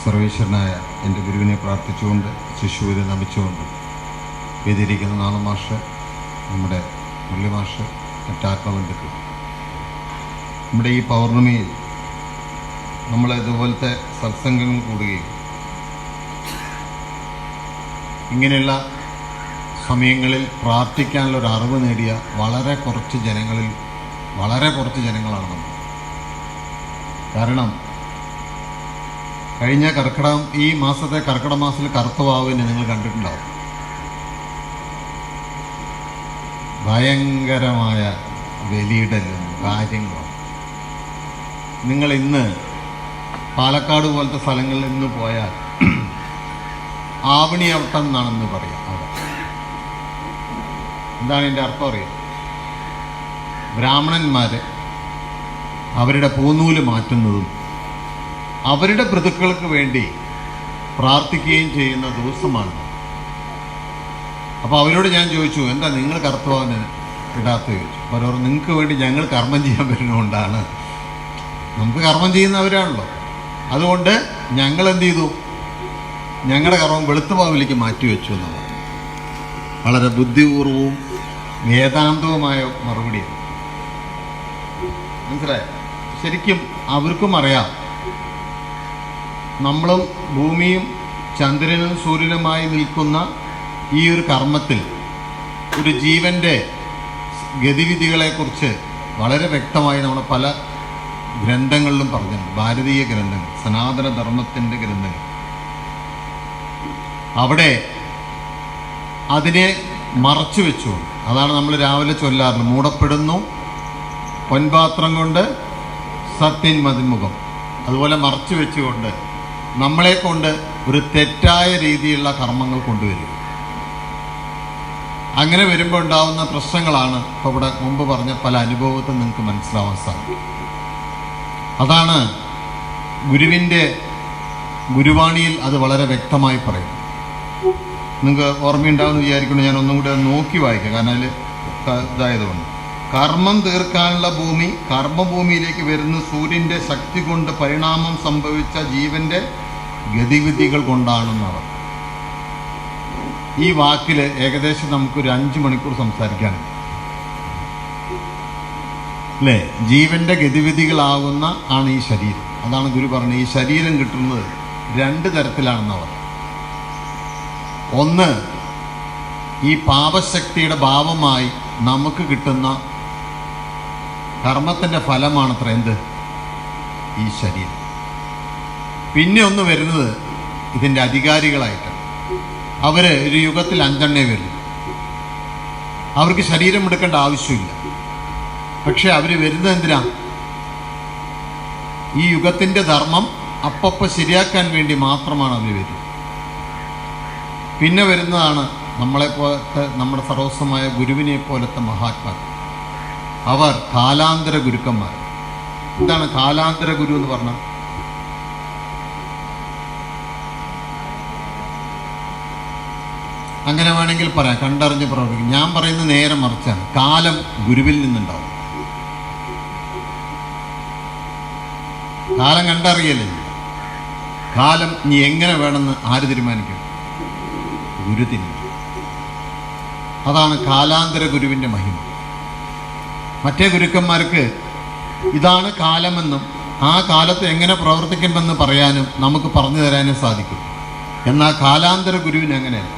സർവേശ്വരനായ എൻ്റെ ഗുരുവിനെ പ്രാർത്ഥിച്ചുകൊണ്ട് ശിശുവിനെ നമിച്ചുകൊണ്ട് വേദിയിരിക്കുന്ന നാണമാഷ്, നമ്മുടെ മുരളിമാഷ്, മറ്റാത്മബന്ധുക്കൾ, നമ്മുടെ ഈ പൗർണമിയിൽ നമ്മൾ ഇതുപോലത്തെ സത്സംഗങ്ങൾ കൂടുകയും ഇങ്ങനെയുള്ള സമയങ്ങളിൽ പ്രാർത്ഥിക്കാനുള്ള ഒരു അറിവ് നേടിയ വളരെ കുറച്ച് ജനങ്ങളാണ് നമ്മൾ. കാരണം കഴിഞ്ഞ ഈ മാസത്തെ കർക്കിടക മാസത്തിൽ കറുത്ത വാവിനെ നിങ്ങൾ കണ്ടിട്ടുണ്ടാവും. ഭയങ്കരമായ വെലിയിടലും കാര്യങ്ങളും. നിങ്ങൾ ഇന്ന് പാലക്കാട് പോലത്തെ സ്ഥലങ്ങളിൽ നിന്ന് പോയാൽ ആവണിയവട്ടം എന്നാണെന്ന് പറയാം. അവിടെ എന്താണ് എൻ്റെ അർത്ഥം അറിയാം? ബ്രാഹ്മണന്മാർ അവരുടെ പൂന്നൂല് മാറ്റുന്നതും അവരുടെ പിതൃക്കൾക്ക് വേണ്ടി പ്രാർത്ഥിക്കുകയും ചെയ്യുന്ന ദിവസമാണ്. അപ്പോൾ അവരോട് ഞാൻ ചോദിച്ചു, എന്താ നിങ്ങൾ കറുത്തവാന് ഇടാത്ത ചോദിച്ചു. അപ്പോൾ നിങ്ങൾക്ക് വേണ്ടി ഞങ്ങൾ കർമ്മം ചെയ്യാൻ വരുന്നതുകൊണ്ടാണ്. നമുക്ക് കർമ്മം ചെയ്യുന്നവരാണല്ലോ, അതുകൊണ്ട് ഞങ്ങൾ എന്ത് ചെയ്തു, ഞങ്ങളുടെ കർമ്മം വെളുത്ത പാവിലേക്ക് മാറ്റിവെച്ചു എന്നാണ്. വളരെ ബുദ്ധിപൂർവവും വേദാന്തവുമായ മറുപടിയാണ്. മനസ്സിലായോ? ശരിക്കും അവർക്കും അറിയാം, നമ്മളും ഭൂമിയും ചന്ദ്രനും സൂര്യനുമായി നിൽക്കുന്ന ഈ ഒരു കർമ്മത്തിൽ ഒരു ജീവൻ്റെ ഗതിവിധികളെക്കുറിച്ച് വളരെ വ്യക്തമായി നമ്മൾ പല ഗ്രന്ഥങ്ങളിലും പറഞ്ഞിട്ടുണ്ട്. ഭാരതീയ ഗ്രന്ഥങ്ങൾ, സനാതന ധർമ്മത്തിൻ്റെ ഗ്രന്ഥങ്ങൾ. അവിടെ അതിനെ മറച്ചു വെച്ചുകൊണ്ട്, അതാണ് നമ്മൾ രാവിലെ ചൊല്ലാറുള്ളത്, മൂടപ്പെടുന്നു പൊൻപാത്രം കൊണ്ട് സത്യൻ മതിമുഖം. അതുപോലെ മറച്ചു വെച്ചുകൊണ്ട് നമ്മളെ കൊണ്ട് ഒരു തെറ്റായ രീതിയിലുള്ള കർമ്മങ്ങൾ കൊണ്ടുവരും. അങ്ങനെ വരുമ്പോൾ ഉണ്ടാവുന്ന പ്രശ്നങ്ങളാണ് ഇപ്പോൾ ഇവിടെ മുമ്പ് പറഞ്ഞ പല അനുഭവത്തിൽ നിങ്ങൾക്ക് മനസ്സിലാവാൻ സാധിക്കും. അതാണ് ഗുരുവിൻ്റെ ഗുരുവാണിയിൽ അത് വളരെ വ്യക്തമായി പറയും. നിങ്ങൾക്ക് ഓർമ്മയുണ്ടാവുമെന്ന് വിചാരിക്കുന്നു. ഞാൻ ഒന്നും കൂടി അത് നോക്കി വായിക്കാം, കാരണം അതിൽ ഇതായതുകൊണ്ട്. കർമ്മം തീർക്കാനുള്ള ഭൂമി കർമ്മഭൂമിയിലേക്ക് വരുന്ന സൂര്യൻ്റെ ശക്തി കൊണ്ട് പരിണാമം സംഭവിച്ച ജീവൻ്റെ ഗതിവിധികൾ കൊണ്ടാണെന്നവർ. ഈ വാക്കിൽ ഏകദേശം നമുക്കൊരു 5 മണിക്കൂർ സംസാരിക്കാനുണ്ട്, അല്ലേ? ജീവൻ്റെ ഗതിവിധികളാകുന്ന ആണ് ഈ ശരീരം. അതാണ് ഗുരു പറഞ്ഞത്, ഈ ശരീരം കിട്ടുന്നത് 2 തരത്തിലാണെന്നവർ. ഒന്ന്, ഈ പാപശക്തിയുടെ ഭാവമായി നമുക്ക് കിട്ടുന്ന കർമ്മത്തിൻ്റെ ഫലമാണത്ര എന്ത്, ഈ ശരീരം. പിന്നെ ഒന്ന് വരുന്നത് ഇതിൻ്റെ അധികാരികളായിട്ടാണ്. അവർ ഒരു യുഗത്തിൽ 5 വരും. അവർക്ക് ശരീരം എടുക്കേണ്ട ആവശ്യമില്ല. പക്ഷെ അവർ വരുന്നത് എന്തിനാ? ഈ യുഗത്തിൻ്റെ ധർമ്മം അപ്പപ്പോൾ ശരിയാക്കാൻ വേണ്ടി മാത്രമാണ് അവർ വരുന്നത്. പിന്നെ വരുന്നതാണ് നമ്മളെപ്പോലത്തെ, നമ്മുടെ സർവസ്വമായ ഗുരുവിനെ പോലത്തെ മഹാത്മാക്കൾ. അവർ കാലാന്തര ഗുരുക്കന്മാർ. എന്താണ് കാലാന്തര ഗുരു എന്ന് പറഞ്ഞാൽ? അങ്ങനെ വേണമെങ്കിൽ പറയാം, കണ്ടറിഞ്ഞ് പ്രവർത്തിക്കും. ഞാൻ പറയുന്നത് നേരെ മറിച്ചാണ്. കാലം ഗുരുവിൽ നിന്നുണ്ടാവും. കാലം കണ്ടറിയല്ലേ. കാലം നീ എങ്ങനെ വേണമെന്ന് ആര് തീരുമാനിക്കും? ഗുരു തീരുമാനിക്കും. അതാണ് കാലാന്തര ഗുരുവിൻ്റെ മഹിമ. മറ്റേ ഗുരുക്കന്മാർക്ക് ഇതാണ് കാലമെന്നും ആ കാലത്ത് എങ്ങനെ പ്രവർത്തിക്കണമെന്ന് പറയാനും നമുക്ക് പറഞ്ഞു തരാനും സാധിക്കും. എന്നാൽ കാലാന്തര ഗുരുവിന് അങ്ങനെയല്ല.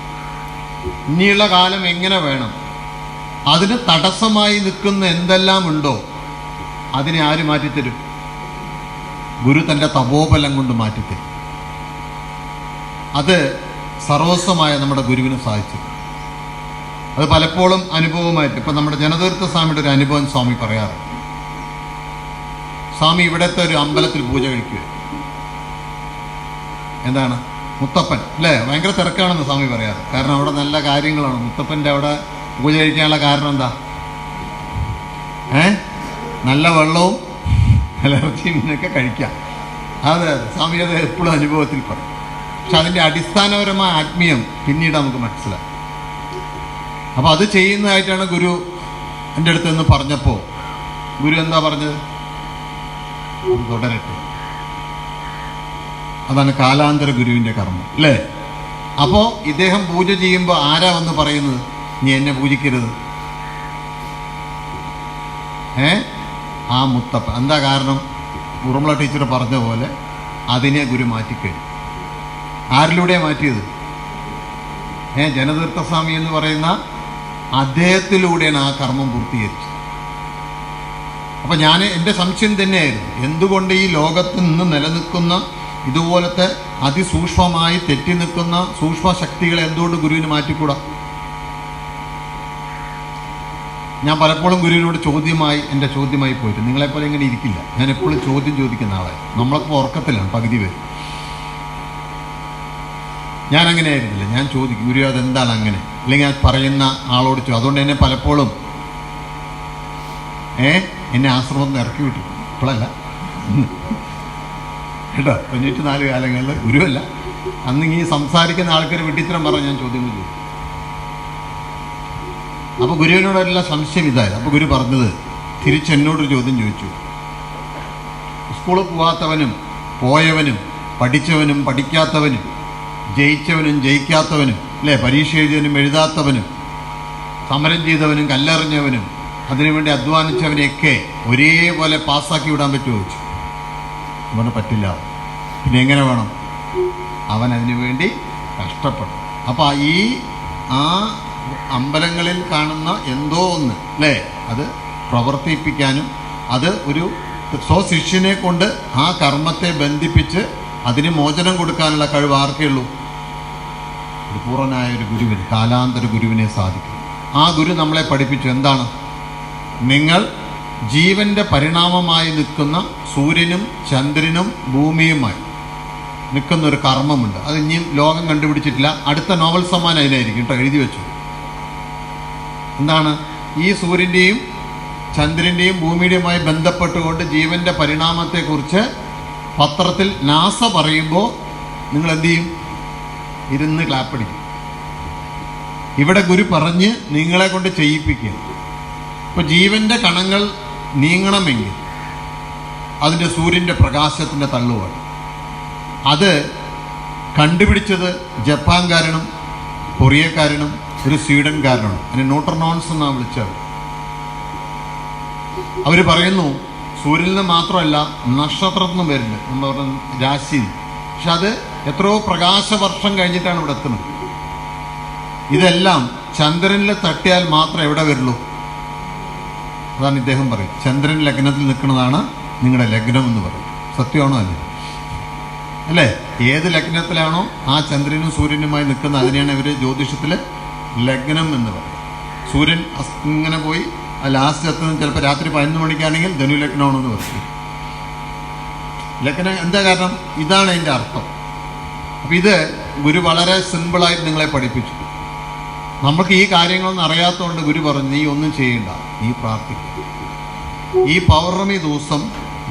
ഇനിയുള്ള കാലം എങ്ങനെ വേണം, അതിന് തടസ്സമായി നിൽക്കുന്ന എന്തെല്ലാം ഉണ്ടോ അതിനെ ആര് മാറ്റിത്തരും? ഗുരു തൻ്റെ തപോബലം കൊണ്ട് മാറ്റിത്തരും. അത് സർവസ്വമായ നമ്മുടെ ഗുരുവിന് സാധിച്ചു. അത് പലപ്പോഴും അനുഭവമായിട്ട്, ഇപ്പം നമ്മുടെ ജനതീർത്ഥ സ്വാമിയുടെ ഒരു അനുഭവം സ്വാമി പറയാറ്. സ്വാമി ഇവിടുത്തെ ഒരു അമ്പലത്തിൽ പൂജ കഴിക്കുക. എന്താണ്? മുത്തപ്പൻ, അല്ലേ? ഭയങ്കര തിരക്കാണെന്ന് സ്വാമി പറയാറ്. കാരണം അവിടെ നല്ല കാര്യങ്ങളാണ്. മുത്തപ്പൻ്റെ അവിടെ പൂജ കഴിക്കാനുള്ള കാരണം എന്താ? നല്ല വെള്ളവും നല്ല ഇറച്ചിയും മീനൊക്കെ കഴിക്കാം. അതെ, സ്വാമി അത് എപ്പോഴും അനുഭവത്തിൽ പറയും. പക്ഷെ അതിൻ്റെ അടിസ്ഥാനപരമായ ആത്മീയം പിന്നീട് നമുക്ക് മനസ്സിലാവും. അപ്പോൾ അത് ചെയ്യുന്നതായിട്ടാണ് ഗുരു എൻ്റെ അടുത്ത് നിന്ന് പറഞ്ഞപ്പോൾ ഗുരു എന്താ പറഞ്ഞത്? തുടരട്ടെ. അതാണ് കാലാന്തര ഗുരുവിൻ്റെ കർമ്മം, അല്ലേ? അപ്പോൾ ഇദ്ദേഹം പൂജ ചെയ്യുമ്പോൾ ആരാ വന്ന് പറയുന്നത് നീ എന്നെ പൂജിക്കരുത്? ആ മുത്തപ്പ. എന്താ കാരണം? ഉറുമള ടീച്ചർ പറഞ്ഞ പോലെ അതിനെ ഗുരു മാറ്റിക്കഴിഞ്ഞു. ആരിലൂടെയാണ് മാറ്റിയത്? ജനതീർത്ഥസ്വാമി എന്ന് പറയുന്ന അദ്ദേഹത്തിലൂടെയാണ് ആ കർമ്മം പൂർത്തീകരിച്ചത്. അപ്പം എൻ്റെ സംശയം തന്നെയായിരുന്നു, എന്തുകൊണ്ട് ഈ ലോകത്ത് നിന്ന് നിലനിൽക്കുന്ന ഇതുപോലത്തെ അതിസൂക്ഷ്മമായി തെറ്റി നിൽക്കുന്ന സൂക്ഷ്മ ശക്തികളെ എന്തുകൊണ്ട് ഗുരുവിന് മാറ്റിക്കൂടാ? ഞാൻ പലപ്പോഴും ഗുരുവിനോട് എൻ്റെ ചോദ്യമായി പോയിട്ട്, നിങ്ങളെപ്പോലെ ഇങ്ങനെ ഇരിക്കില്ല, ഞാൻ എപ്പോഴും ചോദ്യം ചോദിക്കുന്ന ആളെ. നമ്മളൊക്കെ ഉറക്കത്തിലാണ് പകുതി പേര്. ഞാൻ അങ്ങനെ ആയിരുന്നില്ല, ഞാൻ ചോദിക്കും ഗുരു അതെന്താണ് അങ്ങനെ, അല്ലെങ്കിൽ അത് പറയുന്ന ആളോട് അതുകൊണ്ട് എന്നെ പലപ്പോഴും എന്നെ ആശ്രമത്തിൽ ഇറക്കി വിട്ടു. ഇപ്പോഴല്ല കേട്ടോ, 94 കാലങ്ങളിൽ ഗുരുവല്ല, അന്ന് ഈ സംസാരിക്കുന്ന ആൾക്കാർ വെട്ടിത്തരം പറഞ്ഞ് ഞാൻ ചോദ്യങ്ങൾ ചോദിച്ചു. അപ്പോൾ ഗുരുവിനോടെല്ലാം സംശയം ഇതായത്. അപ്പോൾ ഗുരു പറഞ്ഞത് തിരിച്ചെന്നോടൊരു ചോദ്യം ചോദിച്ചു. സ്കൂളിൽ പോകാത്തവനും പോയവനും പഠിച്ചവനും പഠിക്കാത്തവനും ജയിച്ചവനും ജയിക്കാത്തവനും, അല്ലേ, പരീക്ഷ എഴുതിയവനും എഴുതാത്തവനും സമരം ചെയ്തവനും കല്ലെറിഞ്ഞവനും അതിനുവേണ്ടി അധ്വാനിച്ചവനെയൊക്കെ ഒരേപോലെ പാസ്സാക്കി വിടാൻ പറ്റുമോ ചോദിച്ചു. അവന് പറ്റില്ല. പിന്നെ എങ്ങനെ വേണം? അവൻ അതിനുവേണ്ടി കഷ്ടപ്പെടും. അപ്പോൾ ആ അമ്പലങ്ങളിൽ കാണുന്ന എന്തോ ഒന്ന്, അല്ലേ, അത് പ്രവർത്തിപ്പിക്കാനും അത് ഒരു സ്വശിഷ്യനെ കൊണ്ട് ആ കർമ്മത്തെ ബന്ധിപ്പിച്ച് അതിന് മോചനം കൊടുക്കാനുള്ള കഴിവ് ആർക്കേ ഉള്ളൂ? ഒരു പൂർണ്ണനായ ഒരു ഗുരുവിന്, കാലാന്തര ഗുരുവിനെ സാധിക്കും. ആ ഗുരു നമ്മളെ പഠിപ്പിച്ചു എന്താണ്? നിങ്ങൾ ജീവന്റെ പരിണാമമായി നിൽക്കുന്ന സൂര്യനും ചന്ദ്രനും ഭൂമിയുമായി നിൽക്കുന്ന ഒരു കർമ്മമുണ്ട്. അത് ഇനിയും ലോകം കണ്ടുപിടിച്ചിട്ടില്ല. അടുത്ത നോബൽ സമ്മാനം അതിനായിരിക്കും കേട്ടോ, എഴുതി വെച്ചു. എന്താണ്? ഈ സൂര്യൻ്റെയും ചന്ദ്രൻ്റെയും ഭൂമിയുടെയുമായി ബന്ധപ്പെട്ടുകൊണ്ട് ജീവന്റെ പരിണാമത്തെക്കുറിച്ച് പത്രത്തിൽ നാസ പറയുമ്പോൾ നിങ്ങൾ എന്ത് ചെയ്യും? ഇരുന്ന് ക്ലാപ്പടിക്കും. ഇവിടെ ഗുരു പറഞ്ഞ് നിങ്ങളെ കൊണ്ട് ചെയ്യിപ്പിക്കുക. ഇപ്പൊ ജീവന്റെ കണങ്ങൾ നീങ്ങണമെങ്കിൽ അതിൻ്റെ സൂര്യൻ്റെ പ്രകാശത്തിൻ്റെ തള്ളുവാണ്. അത് കണ്ടുപിടിച്ചത് ജപ്പാൻകാരനും കൊറിയക്കാരനും ഒരു സ്വീഡൻകാരനാണ്. അതിന് ന്യൂട്രോൺസ് എന്നാണ് വിളിച്ചത്. അവർ പറയുന്നു സൂര്യനിൽ നിന്ന് മാത്രമല്ല നക്ഷത്രത്തിൽ നിന്നും വരുന്നത്, നമ്മൾ പറഞ്ഞ രാശി. പക്ഷെ അത് എത്രയോ പ്രകാശവർഷം കഴിഞ്ഞിട്ടാണ് ഇവിടെ എത്തുന്നത്. ഇതെല്ലാം ചന്ദ്രനിൽ തട്ടിയാൽ മാത്രം എവിടെ വരുള്ളൂ? അതാണ് ഇദ്ദേഹം പറയും, ചന്ദ്രൻ ലഗ്നത്തിൽ നിൽക്കുന്നതാണ് നിങ്ങളുടെ ലഗ്നം എന്ന് പറയും. സത്യമാണോ അല്ലേ? അല്ലേ? ഏത് ലഗ്നത്തിലാണോ ആ ചന്ദ്രനും സൂര്യനുമായി നിൽക്കുന്ന അതിനെയാണ് ഇവർ ജ്യോതിഷത്തിൽ ലഗ്നം എന്ന് പറയും. സൂര്യൻ ഇങ്ങനെ പോയി ലാസ്റ്റ് എത്തുന്നത് ചിലപ്പോൾ രാത്രി 11 മണിക്കാണെങ്കിൽ ധനു ലഗ്നമാണെന്ന് പറയും. ലഗ്നം എന്താ കാരണം? ഇതാണ് അതിൻ്റെ അർത്ഥം. അപ്പം ഇത് ഗുരു വളരെ സിമ്പിളായിട്ട് നിങ്ങളെ പഠിപ്പിച്ചു. നമുക്ക് ഈ കാര്യങ്ങളൊന്നും അറിയാത്തതുകൊണ്ട് ഗുരു പറഞ്ഞു, നീ ഒന്നും ചെയ്യണ്ട, നീ പ്രാർത്ഥിക്കുക. ഈ പൗർണമി ദിവസം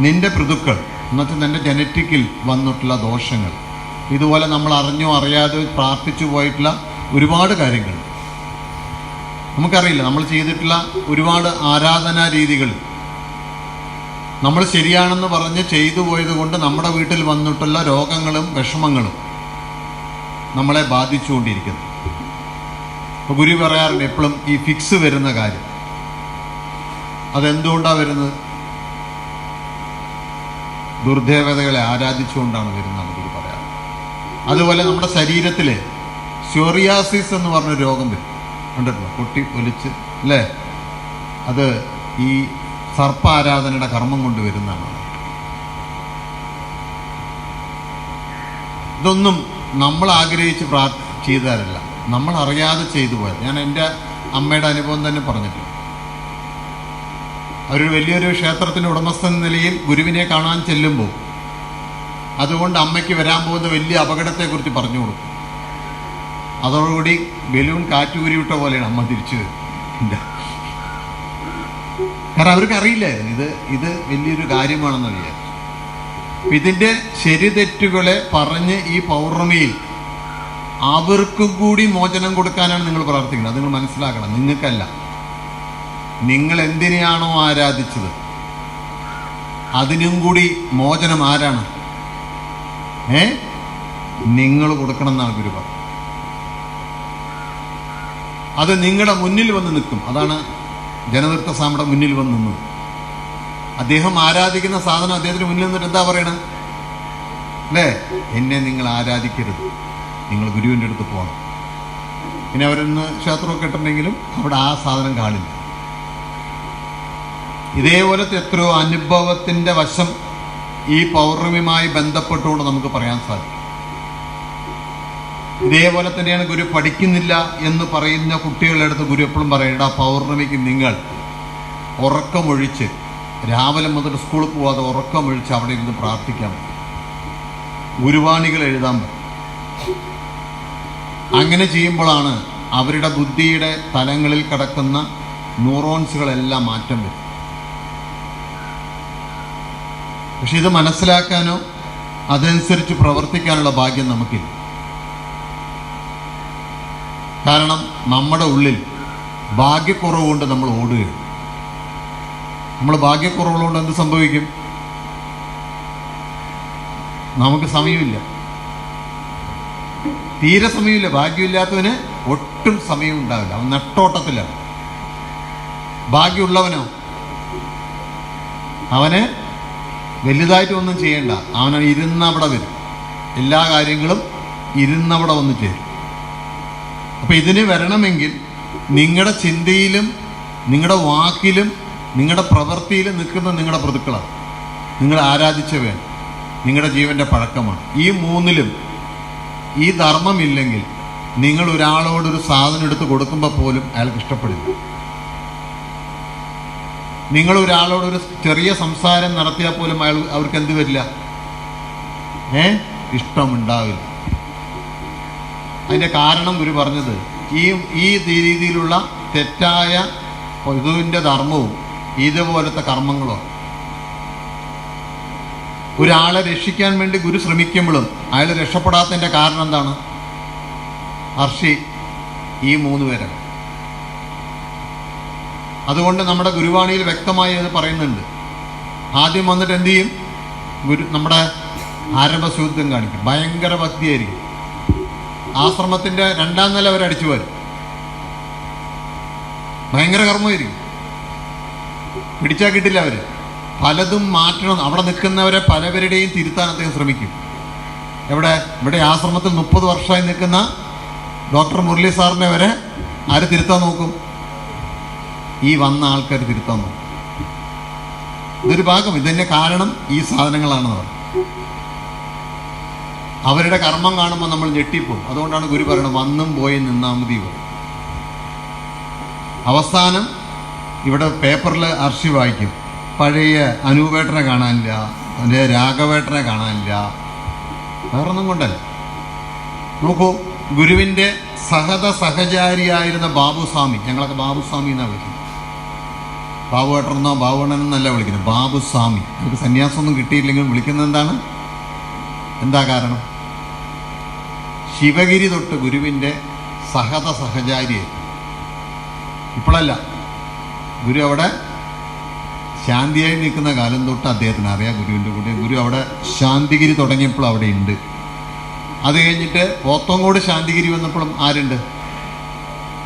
നിന്റെ പിതൃക്കൾ എന്നുവെച്ചാൽ നിന്റെ ജനറ്റിക്കിൽ വന്നിട്ടുള്ള ദോഷങ്ങൾ, ഇതുപോലെ നമ്മൾ അറിഞ്ഞോ അറിയാതെ പ്രാർത്ഥിച്ചു പോയിട്ടുള്ള ഒരുപാട് കാര്യങ്ങൾ നമുക്കറിയില്ല. നമ്മൾ ചെയ്തിട്ടുള്ള ഒരുപാട് ആരാധനാ രീതികൾ നമ്മൾ ശരിയാണെന്ന് പറഞ്ഞ് ചെയ്തു പോയത് കൊണ്ട് നമ്മുടെ വീട്ടിൽ വന്നിട്ടുള്ള രോഗങ്ങളും വിഷമങ്ങളും നമ്മളെ ബാധിച്ചുകൊണ്ടിരിക്കുന്നു. അപ്പോൾ ഗുരു പറയാറുണ്ട് എപ്പോഴും ഈ ഫിക്സ് വരുന്ന കാര്യം അതെന്തുകൊണ്ടാണ് വരുന്നത്? ദുർദേവതകളെ ആരാധിച്ചുകൊണ്ടാണ് വരുന്നതെന്ന് ഗുരു പറയാറ്. അതുപോലെ നമ്മുടെ ശരീരത്തിൽ സോറിയാസിസ് എന്ന് പറഞ്ഞൊരു രോഗം വരും, കണ്ടിട്ടുണ്ടോ? പൊട്ടി ഒലിച്ച്, അല്ലേ? അത് ഈ സർപ്പ ആരാധനയുടെ കർമ്മം കൊണ്ട് വരുന്നതാണ്. ഇതൊന്നും നമ്മൾ ആഗ്രഹിച്ച് ചെയ്തതല്ല, നമ്മൾ അറിയാതെ ചെയ്തു പോയത്. ഞാൻ എൻ്റെ അമ്മയുടെ അനുഭവം തന്നെ പറഞ്ഞിട്ടുണ്ട്. അവരൊരു വലിയൊരു ക്ഷേത്രത്തിൻ്റെ ഉടമസ്ഥൻ നിലയിൽ ഗുരുവിനെ കാണാൻ ചെല്ലുമ്പോൾ അതുകൊണ്ട് അമ്മയ്ക്ക് വരാൻ പോകുന്ന വലിയ അപകടത്തെക്കുറിച്ച് പറഞ്ഞു കൊടുക്കും. അതോടുകൂടി ബലൂൺ കാറ്റുകൂരിവിട്ട പോലെയാണ് അമ്മ തിരിച്ചു വരും. കാരണം അവർക്ക് അറിയില്ലായിരുന്നു ഇത് വലിയൊരു കാര്യമാണെന്ന് വിചാരിച്ചു. ഇതിൻ്റെ ശരി തെറ്റുകളെ പറഞ്ഞ് ഈ പൗർണമിയിൽ അവർക്കും കൂടി മോചനം കൊടുക്കാനാണ് നിങ്ങൾ പ്രാർത്ഥിക്കുന്നത്. അത് നിങ്ങൾ മനസ്സിലാക്കണം. നിങ്ങൾക്കല്ല. നിങ്ങൾ എന്തിനെയാണോ ആരാധിച്ചത് അതിനും കൂടി മോചനം ആരാണ്? നിങ്ങൾ കൊടുക്കണം എന്നാണ് ഗുരു പറഞ്ഞത്. അത് നിങ്ങളുടെ മുന്നിൽ വന്ന് നിൽക്കും. അതാണ് ജനനൃത്ത സ്വാമിയുടെ മുന്നിൽ വന്ന് നിന്നത്. അദ്ദേഹം ആരാധിക്കുന്ന സാധനം അദ്ദേഹത്തിന് മുന്നിൽ നിന്നിട്ട് എന്താ പറയണത്? അല്ലേ, എന്നെ നിങ്ങൾ ആരാധിക്കരുത്, നിങ്ങൾ ഗുരുവിൻ്റെ അടുത്ത് പോകണം. പിന്നെ അവരൊന്ന് ക്ഷേത്രമൊക്കെ ഇട്ടിട്ടുണ്ടെങ്കിലും അവിടെ ആ സാധനം കാണില്ല. ഇതേപോലത്തെ എത്രയോ അനുഭവത്തിൻ്റെ വശം ഈ പൗർണമിയുമായി ബന്ധപ്പെട്ടുകൊണ്ട് നമുക്ക് പറയാൻ സാധിക്കും. ഇതേപോലെ തന്നെയാണ് ഗുരു പഠിക്കുന്നില്ല എന്ന് പറയുന്ന കുട്ടികളുടെ അടുത്ത് ഗുരു എപ്പോഴും പറയേണ്ട, പൗർണമിക്ക് നിങ്ങൾ ഉറക്കമൊഴിച്ച് രാവിലെ മുതൽ സ്കൂളിൽ പോവാതെ ഉറക്കമൊഴിച്ച് അവിടെ ഇരുന്ന് പ്രാർത്ഥിക്കാൻ പറ്റും. ഗുരുവാണികൾ എഴുതാൻ പറ്റും. അങ്ങനെ ചെയ്യുമ്പോഴാണ് അവരുടെ ബുദ്ധിയുടെ തലങ്ങളിൽ കിടക്കുന്ന ന്യൂറോൺസുകളെല്ലാം മാറ്റം വരും. പക്ഷെ ഇത് മനസ്സിലാക്കാനോ അതനുസരിച്ച് പ്രവർത്തിക്കാനുള്ള ഭാഗ്യം നമുക്കില്ല. കാരണം നമ്മുടെ ഉള്ളിൽ ഭാഗ്യക്കുറവുകൊണ്ട് നമ്മൾ ഓടുകയാണ്. നമ്മൾ ഭാഗ്യക്കുറവുള്ളതുകൊണ്ട് എന്ത് സംഭവിക്കും? നമുക്ക് സമയമില്ല, തീരെ സമയമില്ല. ഭാഗ്യമില്ലാത്തവന് ഒട്ടും സമയം ഉണ്ടാവില്ല, അവൻ നെട്ടോട്ടത്തിലാണ്. ഭാഗ്യമുള്ളവനോ അവന് വലുതായിട്ടൊന്നും ചെയ്യണ്ട, അവൻ ഇരുന്നവിടെ വരും. എല്ലാ കാര്യങ്ങളും ഇരുന്നവിടെ വന്ന് ചേരും. അപ്പം ഇതിന് വരണമെങ്കിൽ നിങ്ങളുടെ ചിന്തയിലും നിങ്ങളുടെ വാക്കിലും നിങ്ങളുടെ പ്രവൃത്തിയിലും നിൽക്കുന്ന നിങ്ങളുടെ പ്രതുക്കളാണ്, നിങ്ങൾ ആരാധിച്ചവയാണ്, നിങ്ങളുടെ ജീവൻ്റെ പഴക്കമാണ്. ഈ മൂന്നിലും ഈ ധർമ്മമില്ലെങ്കിൽ നിങ്ങൾ ഒരാളോടൊരു സാധനം എടുത്ത് കൊടുക്കുമ്പോൾ പോലും അയാൾക്ക് ഇഷ്ടപ്പെടില്ല. നിങ്ങൾ ഒരാളോടൊരു ചെറിയ സംസാരം നടത്തിയാൽ പോലും അവർക്ക് എന്ത് വരില്ല? ഇഷ്ടമുണ്ടാവില്ല. അതിൻ്റെ കാരണം ഗുരു പറഞ്ഞത് ഈ രീതിയിലുള്ള തെറ്റായ ഇതിൻ്റെ ധർമ്മവും ഇതുപോലത്തെ കർമ്മങ്ങളും. ഒരാളെ രക്ഷിക്കാൻ വേണ്ടി ഗുരു ശ്രമിക്കുമ്പോഴും അയാൾ രക്ഷപ്പെടാത്തതിൻ്റെ കാരണം എന്താണ്? ഹർഷി ഈ 3 പേരാണ്. അതുകൊണ്ട് നമ്മുടെ ഗുരുവാണിയിൽ വ്യക്തമായി അത് പറയുന്നുണ്ട്. ആദ്യം വന്നിട്ട് എന്ത് ചെയ്യും? നമ്മുടെ ആരംഭശൂദ്യം കാണിക്കും, ഭയങ്കര ഭക്തിയായിരിക്കും. ആശ്രമത്തിൻ്റെ 2ാം നില വരെ അടിച്ചു വരും, ഭയങ്കര കർമ്മമായിരിക്കും. പിടിച്ചാൽ കിട്ടില്ല. അവർ പലതും മാറ്റണം. അവിടെ നിൽക്കുന്നവരെ പലവരുടെയും തിരുത്താൻ അദ്ദേഹം ശ്രമിക്കും. ഇവിടെ ആശ്രമത്തിൽ 30 വർഷമായി നിൽക്കുന്ന ഡോക്ടർ മുരളി സാറിനെ വരെ ആര് തിരുത്താൻ നോക്കും? ഈ വന്ന ആൾക്കാർ തിരുത്താൻ നോക്കും. ഇതൊരു ഭാഗം. ഇതിൻ്റെ കാരണം ഈ സാധനങ്ങളാണെന്ന് പറയും. അവരുടെ കർമ്മം കാണുമ്പോൾ നമ്മൾ ഞെട്ടിപ്പോകും. അതുകൊണ്ടാണ് ഗുരു പറയുന്നത്, വന്നും പോയി നിന്നാ മതി. അവസാനം ഇവിടെ പേപ്പറിൽ അർഷി വായിക്കും, പഴയ അനൂപേട്ടനെ കാണാനില്ല, അതിൻ്റെ രാഘവേട്ടനെ കാണാനില്ല. വേറൊന്നും കൊണ്ടല്ല. നോക്കൂ, ഗുരുവിൻ്റെ സഹചാരിയായിരുന്ന ബാബുസ്വാമി, ഞങ്ങളൊക്കെ ബാബുസ്വാമി എന്നാണ് വിളിക്കുന്നത്. ബാബുവേട്ടനെന്നോ ബാബുവണ്ണനെന്നല്ല വിളിക്കുന്നത്, ബാബുസ്വാമി. നമുക്ക് സന്യാസമൊന്നും കിട്ടിയില്ലെങ്കിലും വിളിക്കുന്നത് എന്താണ്? എന്താ കാരണം? ശിവഗിരി തൊട്ട് ഗുരുവിൻ്റെ സഹചാരിയായി. ഇപ്പോഴല്ല, ഗുരു അവിടെ ശാന്തിയായി നിൽക്കുന്ന കാലം തൊട്ട് അദ്ദേഹത്തിന് അറിയാം ഗുരുവിൻ്റെ കൂടെ. ഗുരു അവിടെ ശാന്തിഗിരി തുടങ്ങിയപ്പോൾ അവിടെ ഉണ്ട്. അത് കഴിഞ്ഞിട്ട് പോത്തങ്കോട് ശാന്തിഗിരി വന്നപ്പോഴും ആരുണ്ട്?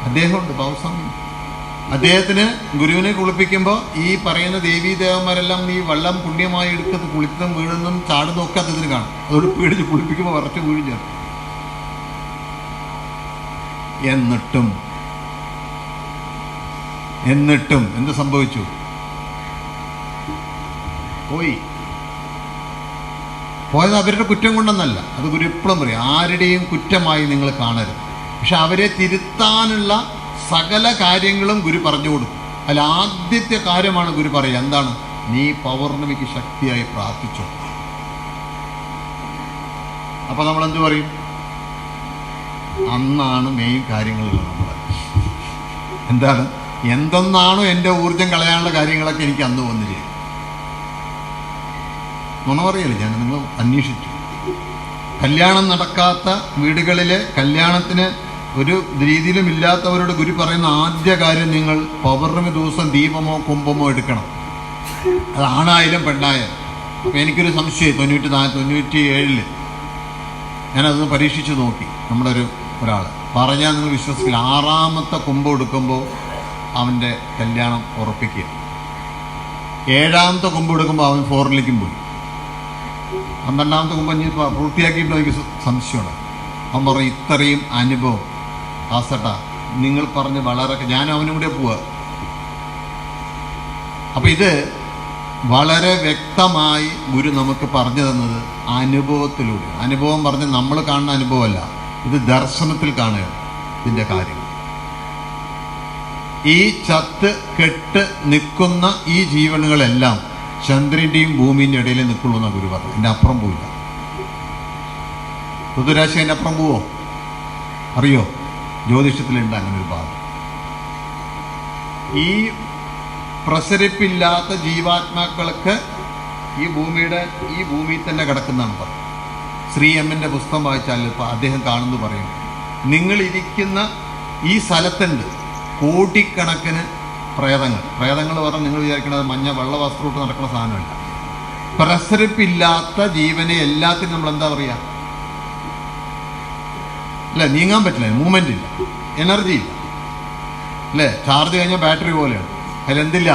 അദ്ദേഹമുണ്ട്, ബാബുസ്വാമി. അദ്ദേഹത്തിന് ഗുരുവിനെ കുളിപ്പിക്കുമ്പോൾ ഈ പറയുന്ന ദേവീദേവന്മാരെല്ലാം ഈ വെള്ളം പുണ്യമായി എടുക്കുന്നത് കുളിത്തും വീഴുന്നതും ചാടുന്നതും ഒക്കെ അദ്ദേഹത്തിന് കാണും. അതോട് പേടിച്ച് കുളിപ്പിക്കുമ്പോൾ വരച്ച് വീഴും ചേർന്നു. എന്നിട്ടും എന്ത് സംഭവിച്ചു? പോയത് അവരുടെ കുറ്റം കൊണ്ടൊന്നല്ല. അത് ഗുരു എപ്പോഴും പറയും, ആരുടെയും കുറ്റമായി നിങ്ങൾ കാണരുത്. പക്ഷെ അവരെ തിരുത്താനുള്ള സകല കാര്യങ്ങളും ഗുരു പറഞ്ഞു കൊടുക്കും. അതിൽ ആദ്യത്തെ കാര്യമാണ് ഗുരു പറയുക, എന്താണ്? നീ പൗർണമിക്ക് ശക്തിയായി പ്രാർത്ഥിച്ചോ. അപ്പൊ നമ്മൾ എന്തു പറയും? അന്നാണ് മെയിൻ കാര്യങ്ങളുള്ളത്. നമ്മുടെ എന്താണ്? എന്തെന്നാണോ എൻ്റെ ഊർജം കളയാനുള്ള കാര്യങ്ങളൊക്കെ എനിക്ക് അന്ന് വന്നു ചെയ്യും. നുണ പറയല്ലേ, ഞാൻ നിങ്ങൾ അന്വേഷിച്ചു. കല്യാണം നടക്കാത്ത വീടുകളിലെ കല്യാണത്തിന് ഒരു രീതിയിലും ഇല്ലാത്തവരോട് ഗുരു പറയുന്ന ആദ്യ കാര്യം, നിങ്ങൾ പൗർണമി ദിവസം ദീപമോ കുംഭമോ എടുക്കണം. അത് ആണായാലും പെണ്ണായാലും. അപ്പം എനിക്കൊരു സംശയം, 94, 97 ഞാനതൊന്ന് പരീക്ഷിച്ച് നോക്കി. നമ്മുടെ ഒരാൾ പറഞ്ഞാൽ നിങ്ങൾ വിശ്വസിക്കില്ല, 6ാമത്തെ കുമ്പ് എടുക്കുമ്പോൾ അവൻ്റെ കല്യാണം ഉറപ്പിക്കുക. 7ാമത്തെ കുമ്പ് എടുക്കുമ്പോൾ അവൻ ഫോറിലേക്കും പോയി. 12ാമത്തെ കുമ്പ് ഇനി പൂർത്തിയാക്കിയിട്ട് എനിക്ക് സംശയമാണ്. അവൻ പറഞ്ഞു ഇത്രയും അനുഭവം ആസട്ടാ നിങ്ങൾ പറഞ്ഞ് വളരെ, ഞാനും അവനും കൂടെ പോവുക. അപ്പം ഇത് വളരെ വ്യക്തമായി ഗുരു നമുക്ക് പറഞ്ഞു തന്നത് അനുഭവത്തിലൂടെ. അനുഭവം പറഞ്ഞ് നമ്മൾ കാണുന്ന അനുഭവമല്ല, ഇത് ദർശനത്തിൽ കാണുക ഇതിൻ്റെ കാര്യം. ഈ ചത്ത് കെട്ട് നിൽക്കുന്ന ഈ ജീവനുകളെല്ലാം ചന്ദ്രൻ്റെയും ഭൂമിൻ്റെ ഇടയിൽ നിൽക്കുള്ളൂ എന്നാണ് ഗുരു പറഞ്ഞു. എൻ്റെ അപ്പുറം പോവില്ല. ഋതുരാശി അതിൻ്റെ അപ്പുറം പോവോ? അറിയോ? ജ്യോതിഷത്തിലുണ്ട് അങ്ങനെ ഒരു ഭാഗം. ഈ പ്രസരിപ്പില്ലാത്ത ജീവാത്മാക്കൾക്ക് ഈ ഭൂമിയിൽ തന്നെ കിടക്കുന്നതാണ് പറഞ്ഞത്. ശ്രീ എമ്മിൻ്റെ പുസ്തകം വായിച്ചാൽ ഇപ്പോൾ അദ്ദേഹം കാണുന്നു പറയും, നിങ്ങളിരിക്കുന്ന ഈ സ്ഥലത്തുണ്ട് കോടിക്കണക്കിന് പ്രേതങ്ങൾ പറഞ്ഞാൽ നിങ്ങൾ വിചാരിക്കുന്നത് മഞ്ഞ വെള്ള വസ്ത്രമിട്ട് നടക്കുന്ന സാധനമല്ല. പ്രസരിപ്പില്ലാത്ത ജീവനെ എല്ലാത്തിനും നമ്മൾ എന്താ പറയുക, അല്ലേ? നീങ്ങാൻ പറ്റില്ല, മൂവ്മെൻ്റ് ഇല്ല, എനർജി ഇല്ല, അല്ലേ? ചാർജ് കഴിഞ്ഞാൽ ബാറ്ററി പോലെയാണ്. അതിലെന്തില്ല?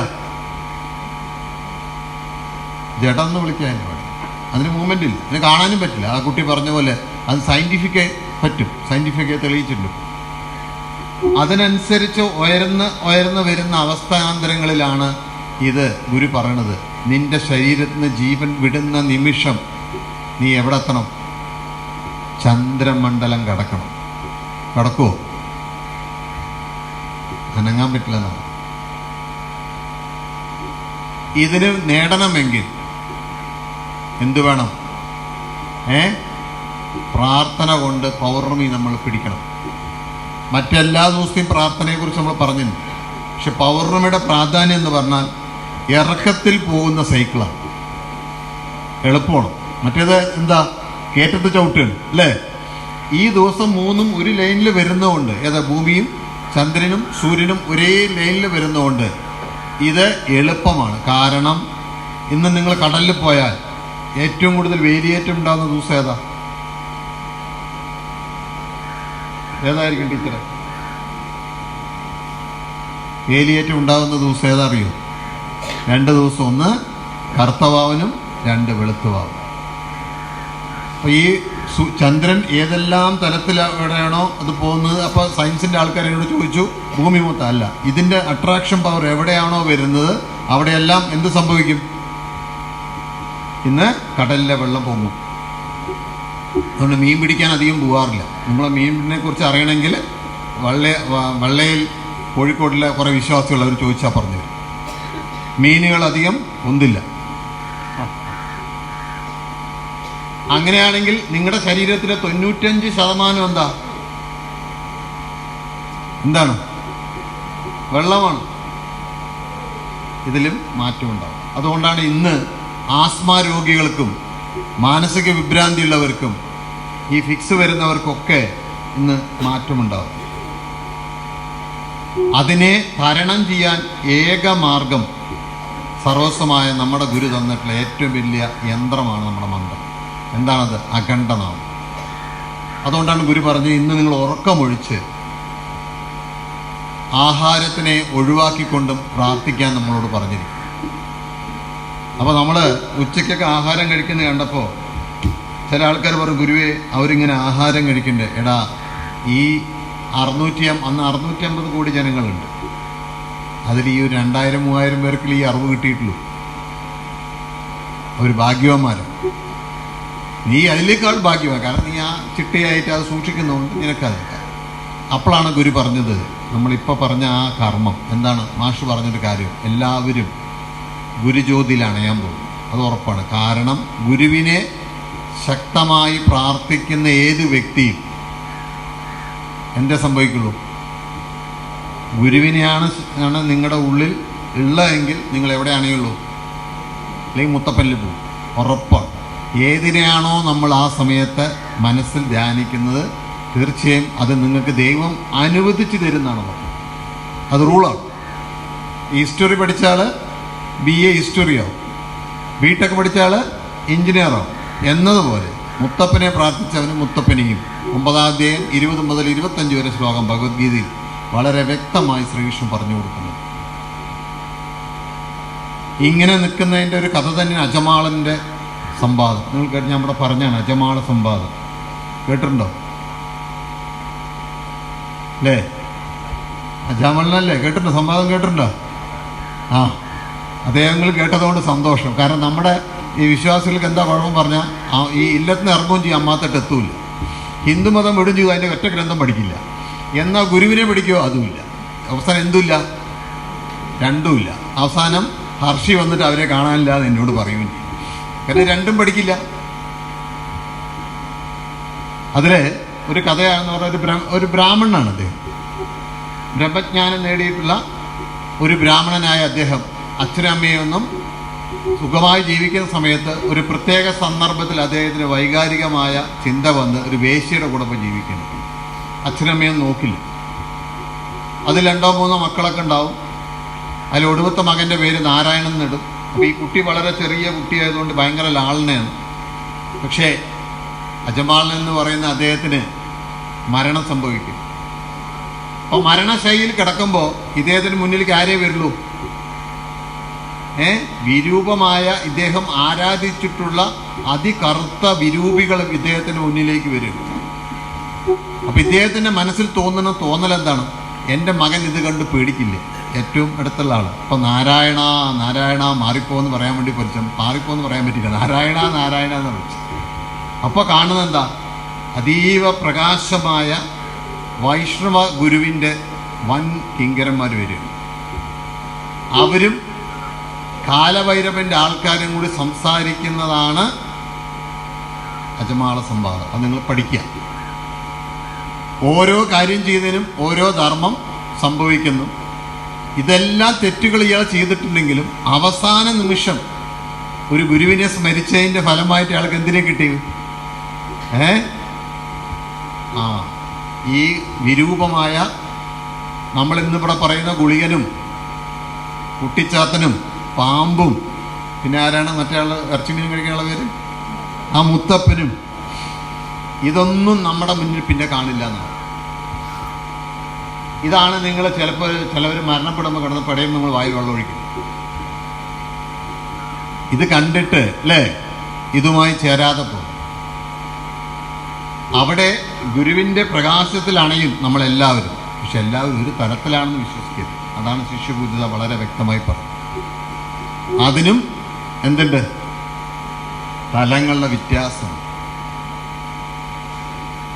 ജഡം എന്ന് വിളിക്കാൻ അതിന് മൂവ്മെൻ്റ് ഇല്ല, അതിന് കാണാനും പറ്റില്ല. ആ കുട്ടി പറഞ്ഞ പോലെ അത് സയൻറ്റിഫിക്കായി പറ്റും, സയൻറ്റിഫിക്കായി തെളിയിച്ചിട്ടുണ്ട്. അതിനനുസരിച്ച് ഉയർന്ന് വരുന്ന അവസ്ഥാന്തരങ്ങളിലാണ് ഇത് ഗുരു പറയണത്. നിന്റെ ശരീരത്തിൽ നിന്ന് ജീവൻ വിടുന്ന നിമിഷം നീ എവിടെ എത്തണം? ചന്ദ്രമണ്ഡലം കടക്കണം. കടക്കുമോ? അനങ്ങാൻ പറ്റില്ലെന്നാണ്. ഇതിന് നേടണമെങ്കിൽ എന്തു വേണം? പ്രാർത്ഥന കൊണ്ട് പൗർണമി നമ്മൾ പിടിക്കണം. മറ്റെല്ലാ ദിവസത്തെയും പ്രാർത്ഥനയെക്കുറിച്ച് നമ്മൾ പറഞ്ഞിട്ടുണ്ട്. പക്ഷെ പൗർണമിയുടെ പ്രാധാന്യം എന്ന് പറഞ്ഞാൽ ഇറക്കത്തിൽ പോകുന്ന സൈക്കിളാണ്, എളുപ്പമാണ്. മറ്റേത് എന്താ? കേറ്റത്ത് ചവിട്ടുകയാണ്, അല്ലേ? ഈ ദിവസം 3ഉം ഒരു ലൈനിൽ വരുന്നതുകൊണ്ട്, ഏതാ? ഭൂമിയും ചന്ദ്രനും സൂര്യനും ഒരേ ലൈനിൽ വരുന്നതുകൊണ്ട് ഇത് എളുപ്പമാണ്. കാരണം ഇന്ന് നിങ്ങൾ കടലിൽ പോയാൽ ഏറ്റവും കൂടുതൽ വേലിയേറ്റം ഉണ്ടാകുന്ന ദിവസം ഏതായിരിക്കും ടീച്ചറെ? വേലിയേറ്റം ഉണ്ടാകുന്ന ദിവസം ഏതാ അറിയോ? 2 ദിവസം, ഒന്ന് കറുത്തവാവനും 2 വെളുത്തുവാവും. അപ്പോൾ ഈ ചന്ദ്രൻ ഏതെല്ലാം തലത്തിലെവിടെയാണോ അത് പോകുന്നത്, അപ്പോൾ സയൻസിൻ്റെ ആൾക്കാർ എന്നോട് ചോദിച്ചു, ഭൂമി മൊത്തം അല്ല, ഇതിൻ്റെ അട്രാക്ഷൻ പവർ എവിടെയാണോ വരുന്നത് അവിടെയെല്ലാം എന്ത് സംഭവിക്കും? ഇന്ന് കടലിലെ വെള്ളം പൊങ്ങും. അതുകൊണ്ട് മീൻ പിടിക്കാൻ അധികം പോകാറില്ല. നമ്മളെ മീനിനെ കുറിച്ച് അറിയണമെങ്കിൽ വള്ളയിൽ കോഴിക്കോടിലെ കുറേ വിശ്വാസികൾ അവർ ചോദിച്ചാൽ പറഞ്ഞു തരും. മീനുകൾ അധികം ഒന്നില്ല. അങ്ങനെയാണെങ്കിൽ നിങ്ങളുടെ ശരീരത്തിലെ 95% എന്താണ്? വെള്ളമാണ്. ഇതിലും മാറ്റമുണ്ടാവും. അതുകൊണ്ടാണ് ഇന്ന് ആസ്മ രോഗികൾക്കും മാനസിക വിഭ്രാന്തി ഉള്ളവർക്കും ഈ ഫിക്സ് വരുന്നവർക്കൊക്കെ ഇന്ന് മാറ്റമുണ്ടാവും. അതിനെ തരണം ചെയ്യാൻ ഏക മാർഗം സർവസ്വമായ നമ്മുടെ ഗുരു തന്നിട്ടുള്ള ഏറ്റവും വലിയ യന്ത്രമാണ് നമ്മുടെ മന്ത്രം. എന്താണത്? അഖണ്ഡനാമം. അതുകൊണ്ടാണ് ഗുരു പറഞ്ഞത് ഇന്ന് നിങ്ങൾ ഉറക്കമൊഴിച്ച് ആഹാരത്തിനെ ഒഴിവാക്കിക്കൊണ്ടും പ്രാർത്ഥിക്കാൻ നമ്മളോട് പറഞ്ഞിരിക്കും. അപ്പോൾ നമ്മൾ ഉച്ചയ്ക്കൊക്കെ ആഹാരം കഴിക്കുന്നത് കണ്ടപ്പോൾ ചില ആൾക്കാർ പറയും, ഗുരുവേ അവരിങ്ങനെ ആഹാരം കഴിക്കണ്ടേ? എടാ, ഈ 650 കോടി ജനങ്ങളുണ്ട്. അതിൽ ഈ 2000-3000 പേർക്ക് ഈ അറിവ് കിട്ടിയിട്ടുള്ളൂ. അവർ ഭാഗ്യവാന്മാരാണ്. നീ അതിലേക്കാൾ ഭാഗ്യവാൻ. കാരണം നീ ആ ചിട്ടയായിട്ട് അത് സൂക്ഷിക്കുന്നതുകൊണ്ട് നിനക്കത്. അപ്പോഴാണ് ഗുരു പറഞ്ഞത്, നമ്മളിപ്പോൾ പറഞ്ഞ ആ കർമ്മം എന്താണ്? മാഷ് പറഞ്ഞൊരു കാര്യം, എല്ലാവരും ഗുരുജ്യോതിയിൽ അണയാൻ പോകും. അത് ഉറപ്പാണ്. കാരണം ഗുരുവിനെ ശക്തമായി പ്രാർത്ഥിക്കുന്ന ഏത് വ്യക്തിയും എന്തേ സംഭവിക്കുള്ളൂ? ഗുരുവിനെയാണ് നിങ്ങളുടെ ഉള്ളിൽ ഉള്ളതെങ്കിൽ നിങ്ങൾ എവിടെ അണയുള്ളൂ? അല്ലെങ്കിൽ മുത്തപ്പനിൽ പോകും, ഉറപ്പാണ്. ഏതിനെയാണോ നമ്മൾ ആ സമയത്ത് മനസ്സിൽ ധ്യാനിക്കുന്നത് തീർച്ചയായും അത് നിങ്ങൾക്ക് ദൈവം അനുവദിച്ചു തരുന്നതാണ് പറഞ്ഞത്. അത് റൂളാണ്. ഹിസ്റ്ററി പഠിച്ചാൽ BA ഹിസ്റ്ററി ആവും, BTech പഠിച്ചാൽ എഞ്ചിനീയർ ആവും എന്നതുപോലെ മുത്തപ്പനെ പ്രാർത്ഥിച്ചവന് മുത്തപ്പനെയും. 9-ാം അധ്യായം 20 മുതൽ 25 വരെ ശ്ലോകം ഭഗവത്ഗീതയിൽ വളരെ വ്യക്തമായി ശ്രീകൃഷ്ണൻ പറഞ്ഞു കൊടുക്കുന്നു. ഇങ്ങനെ നിൽക്കുന്നതിൻ്റെ ഒരു കഥ തന്നെ അജമാളൻ്റെ സംവാദം. നിങ്ങൾ കേട്ട്, ഞാൻ ഇവിടെ പറഞ്ഞാണ് അജമാള സംവാദം. കേട്ടിട്ടുണ്ടോ അല്ലേ? അജാമളനല്ലേ? കേട്ടിട്ടുണ്ടോ? സംവാദം കേട്ടിട്ടുണ്ടോ? ആ, അദ്ദേഹങ്ങൾ കേട്ടതുകൊണ്ട് സന്തോഷം. കാരണം നമ്മുടെ ഈ വിശ്വാസികൾക്ക് എന്താ കുഴപ്പം പറഞ്ഞാൽ ഈ ഇല്ലത്തിന് ഇറങ്ങുകയും ചെയ്യും, അമ്മാത്തിട്ട് എത്തൂല്ല. ഹിന്ദുമതം വിടും ചെയ്തു, അതിൻ്റെ ഒറ്റ ഗ്രന്ഥം പഠിക്കില്ല. എന്നാൽ ഗുരുവിനെ പഠിക്കുമോ? അതുമില്ല. അവസാനം എന്തുമില്ല, രണ്ടുമില്ല. അവസാനം ഹർഷി വന്നിട്ട് അവരെ കാണാനില്ലാതെ എന്നോട് പറയുകയും ചെയ്യും. കാരണം രണ്ടും പഠിക്കില്ല. അതിലെ ഒരു കഥയാണെന്ന് പറഞ്ഞാൽ ഒരു ബ്രാഹ്മണനാണ് അദ്ദേഹം. ബ്രഹ്മജ്ഞാനം നേടിയിട്ടുള്ള ഒരു ബ്രാഹ്മണനായ അദ്ദേഹം അച്ഛനമ്മയൊന്നും സുഖമായി ജീവിക്കുന്ന സമയത്ത് ഒരു പ്രത്യേക സന്ദർഭത്തിൽ അദ്ദേഹത്തിന് വൈകാരികമായ ചിന്ത വന്ന് ഒരു വേശ്യയുടെ കൂടെ പോയി ജീവിക്കണം. അച്ഛനമ്മയൊന്നും നോക്കില്ല. അതിൽ 2-3 മക്കളൊക്കെ ഉണ്ടാവും. അതിൽ ഒടുവിലത്തെ മകൻ്റെ പേര് നാരായണൻ എന്നിടും. അപ്പോൾ ഈ കുട്ടി വളരെ ചെറിയ കുട്ടിയായതുകൊണ്ട് ഭയങ്കര ലാളനയാണ്. പക്ഷേ അജമാളൻ എന്ന് പറയുന്ന അദ്ദേഹത്തിന് മരണം സംഭവിക്കും. അപ്പോൾ മരണശൈലിയിൽ കിടക്കുമ്പോൾ ഇദ്ദേഹത്തിന് മുന്നിലേക്ക് ആരേ വരുള്ളൂ? വിരൂപമായ ഇദ്ദേഹം ആരാധിച്ചിട്ടുള്ള അതികറുത്ത വിരൂപികൾ ഇദ്ദേഹത്തിന് മുന്നിലേക്ക് വരും. അപ്പം ഇദ്ദേഹത്തിൻ്റെ മനസ്സിൽ തോന്നുന്ന തോന്നൽ എന്താണ്? എൻ്റെ മകൻ ഇത് കണ്ട് പേടിക്കില്ലേ? ഏറ്റവും അടുത്തുള്ള ആൾ. അപ്പം നാരായണ നാരായണ മാറിപ്പോന്ന് പറയാൻ വേണ്ടി പഠിച്ചു. മാറിപ്പോന്ന് പറയാൻ പറ്റില്ല, നാരായണ നാരായണ എന്ന് വിളിച്ചു. അപ്പോൾ കാണുന്നത് എന്താ? അതീവ പ്രകാശമായ വൈഷ്ണവ ഗുരുവിൻ്റെ വൻ കിങ്കരന്മാർ വരും. അവരും കാലഭൈരവൻ്റെ ആൾക്കാരും കൂടി സംസാരിക്കുന്നതാണ് അജമാള സംവാദം. അത് നിങ്ങൾ പഠിക്കുക. ഓരോ കാര്യം ചെയ്തതിനും ഓരോ ധർമ്മം സംഭവിക്കുന്നു. ഇതെല്ലാം തെറ്റുകൾ ഇയാൾ ചെയ്തിട്ടുണ്ടെങ്കിലും അവസാന നിമിഷം ഒരു ഗുരുവിനെ സ്മരിച്ചതിൻ്റെ ഫലമായിട്ട് അയാൾക്ക് എന്തിനെ കിട്ടി? ഈ വിരൂപമായ നമ്മൾ ഇന്നിവിടെ പറയുന്ന ഗുളികനും കുട്ടിച്ചാത്തനും പാമ്പും പിന്നെ ആരാണ് മറ്റേ ആൾ ഇറച്ചിമീനും കഴിക്കാനുള്ള പേര്? ആ മുത്തപ്പനും. ഇതൊന്നും നമ്മുടെ മുന്നിൽ പിന്നെ കാണില്ല എന്നാണ്. ഇതാണ് നിങ്ങൾ ചിലപ്പോൾ ചിലവർ മരണപ്പെടുമ്പോൾ കിടന്ന് പടയും നമ്മൾ വായിൽ വെള്ളം ഒഴിക്കും. ഇത് കണ്ടിട്ട് അല്ലേ ഇതുമായി ചേരാതെ പോകും. അവിടെ ഗുരുവിൻ്റെ പ്രകാശത്തിൽ അണയും നമ്മളെല്ലാവരും. പക്ഷെ എല്ലാവരും ഒരു തരത്തിലാണെന്ന് വിശ്വസിക്കരുത്. അതാണ് ശിഷ്യപൂജിത വളരെ വ്യക്തമായി പറഞ്ഞത്. അതിനും എന്തുണ്ട്? തലങ്ങളുടെ വ്യത്യാസം.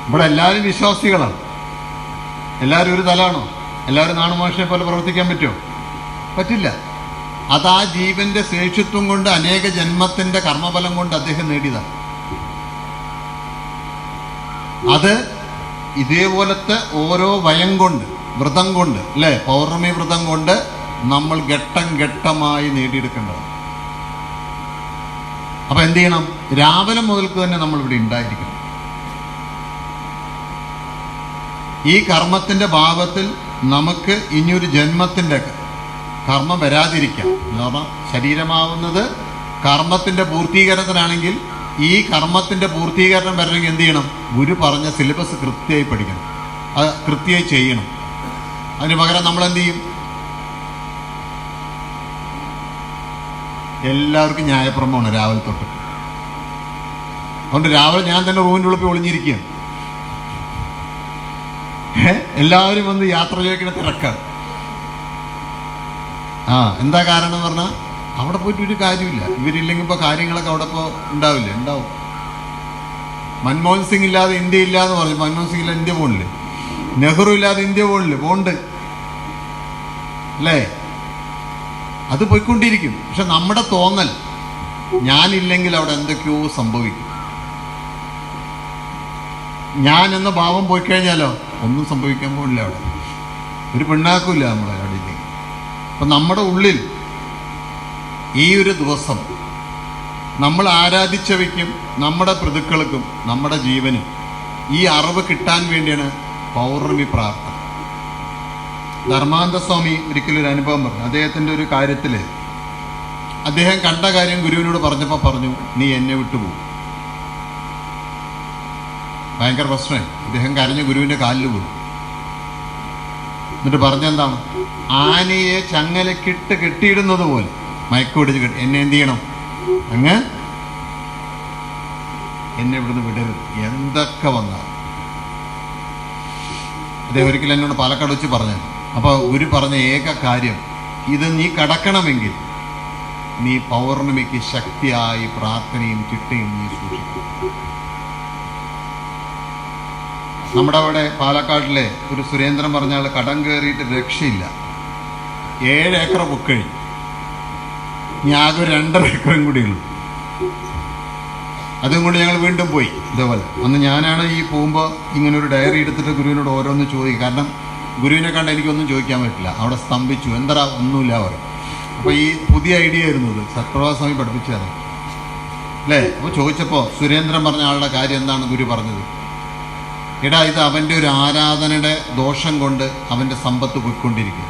ഇവിടെ എല്ലാവരും വിശ്വാസികളാണ്. എല്ലാവരും ഒരു തലാണോ? എല്ലാവരും നാണുമാഷിനെ പോലെ പ്രവർത്തിക്കാൻ പറ്റുമോ? പറ്റില്ല. അതാ ജീവന്റെ ശേഷിത്വം കൊണ്ട് അനേക ജന്മത്തിന്റെ കർമ്മഫലം കൊണ്ട് അദ്ദേഹം നേടിയതാണ്. അത് ഇതേപോലത്തെ ഓരോ വയം കൊണ്ട്, വ്രതം കൊണ്ട് അല്ലേ, പൗർണമി വ്രതം കൊണ്ട് നമ്മൾ ഘട്ടം ഘട്ടമായി നേടിയെടുക്കേണ്ടത്. അപ്പൊ എന്ത് ചെയ്യണം? രാവിലെ മുതൽക്ക് തന്നെ നമ്മൾ ഇവിടെ ഉണ്ടായിരിക്കണം. ഈ കർമ്മത്തിന്റെ ഭാവത്തിൽ നമുക്ക് ഇനിയൊരു ജന്മത്തിന്റെ കർമ്മം വരാതിരിക്കാം. എന്ന് പറഞ്ഞാൽ ശരീരമാവുന്നത് കർമ്മത്തിന്റെ പൂർത്തീകരണത്തിനാണെങ്കിൽ ഈ കർമ്മത്തിന്റെ പൂർത്തീകരണം വരണമെങ്കിൽ എന്ത് ചെയ്യണം? ഗുരു പറഞ്ഞ സിലബസ് കൃത്യമായി പഠിക്കണം, അത് കൃത്യമായി ചെയ്യണം. അതിന് പകരം നമ്മൾ എന്ത് ചെയ്യും? എല്ലാവർക്കും ന്യായപ്രമമാണ് രാവിലെ തൊട്ട്. അതുകൊണ്ട് രാവിലെ ഞാൻ തന്നെ റൂമിൻ്റെ ഉള്ളിൽ ഒളിഞ്ഞിരിക്കുകയാണ്. എല്ലാവരും വന്ന് യാത്ര ചോദിക്കുന്ന തിരക്കാണ്. എന്താ കാരണം എന്ന് പറഞ്ഞാൽ അവിടെ പോയിട്ട് ഒരു കാര്യമില്ല. ഇവരില്ലെങ്കിൽ ഇപ്പോൾ കാര്യങ്ങളൊക്കെ അവിടെ ഇപ്പോൾ ഉണ്ടാവില്ല. ഉണ്ടാവും. മൻമോഹൻ സിംഗ് ഇല്ലാതെ ഇന്ത്യ ഇല്ല എന്ന് പറഞ്ഞു. മൻമോഹൻ സിംഗ് ഇല്ലാതെ ഇന്ത്യ പോകണില്ലേ? നെഹ്റു ഇല്ലാതെ ഇന്ത്യ പോകണില്ലേ? പോണ്ട് അല്ലേ? അത് പോയിക്കൊണ്ടിരിക്കും. പക്ഷെ നമ്മുടെ തോന്നൽ ഞാനില്ലെങ്കിൽ അവിടെ എന്തൊക്കെയോ സംഭവിക്കും. ഞാൻ എന്ന ഭാവം പോയി കഴിഞ്ഞാലോ ഒന്നും സംഭവിക്കാൻ പോകില്ല. അവിടെ ഒരു പിണ്ണാക്കില്ല നമ്മളെ അവിടെ ഇല്ലെങ്കിൽ. അപ്പം നമ്മുടെ ഉള്ളിൽ ഈ ഒരു ദിവസം നമ്മൾ ആരാധിച്ചവയ്ക്കും നമ്മുടെ പിതൃക്കൾക്കും നമ്മുടെ ജീവനും ഈ അറിവ് കിട്ടാൻ വേണ്ടിയാണ് പൗർണമി പ്രാർത്ഥന. ധർമാനന്ദ സ്വാമി ഒരിക്കലൊരു അനുഭവം പറഞ്ഞു. അദ്ദേഹത്തിൻ്റെ ഒരു കാര്യത്തിൽ അദ്ദേഹം കണ്ട കാര്യം ഗുരുവിനോട് പറഞ്ഞപ്പോൾ പറഞ്ഞു, നീ എന്നെ വിട്ടുപോകും. ഭയങ്കര പ്രശ്നമായി. ഇദ്ദേഹം കരഞ്ഞ് ഗുരുവിൻ്റെ കാലിൽ വീണു. എന്നിട്ട് പറഞ്ഞെന്താണ്? ആനയെ ചങ്ങലക്കിട്ട് കെട്ടിയിടുന്നത് പോലെ മയക്ക് പിടിച്ച് കെട്ടി എന്നെ എന്ത് ചെയ്യണം? അങ്ങ് എന്നെ ഇവിടുന്ന് വിടരുത്, എന്തൊക്കെ വന്നാൽ. അദ്ദേഹം ഒരിക്കലും എന്നോട് പാലക്കാട് വെച്ച് പറഞ്ഞു. അപ്പോൾ ഗുരു പറഞ്ഞ ഏക കാര്യം, ഇത് നീ കടക്കണമെങ്കിൽ നീ പൗർണമിക്ക് ശക്തിയായി പ്രാർത്ഥനയും ചിട്ടയും നീ സൂക്ഷിക്കും. നമ്മുടെ അവിടെ പാലക്കാട്ടിലെ ഒരു സുരേന്ദ്രൻ പറഞ്ഞ ആൾ കടം കയറിയിട്ട് രക്ഷയില്ല. 7 ഏക്കർ പൊക്കഴി, ഇനി ആകെ 2.5 ഏക്കറും കൂടിയുള്ളൂ. അതും കൊണ്ട് ഞങ്ങൾ വീണ്ടും പോയി. ഇതേപോലെ അന്ന് ഞാനാണ് ഈ പോകുമ്പോൾ ഇങ്ങനെ ഒരു ഡയറി എടുത്തിട്ട് ഗുരുവിനോട് ഓരോന്ന് ചോദിക്കും. കാരണം ഗുരുവിനെ കണ്ട് എനിക്കൊന്നും ചോദിക്കാൻ പറ്റില്ല. അവിടെ സ്തംഭിച്ചു. എന്താ ഒന്നുമില്ല പറയും. അപ്പോൾ ഈ പുതിയ ഐഡിയ ആയിരുന്നത് സത്രവാസ്വാമി പഠിപ്പിച്ചു തരണം അല്ലേ? അപ്പോൾ ചോദിച്ചപ്പോൾ സുരേന്ദ്രൻ പറഞ്ഞ ആളുടെ കാര്യം എന്താണ് ഗുരു പറഞ്ഞത്? എടാ, ഇത് അവൻ്റെ ഒരു ആരാധനയുടെ ദോഷം കൊണ്ട് അവൻ്റെ സമ്പത്ത് പോയിക്കൊണ്ടിരിക്കും.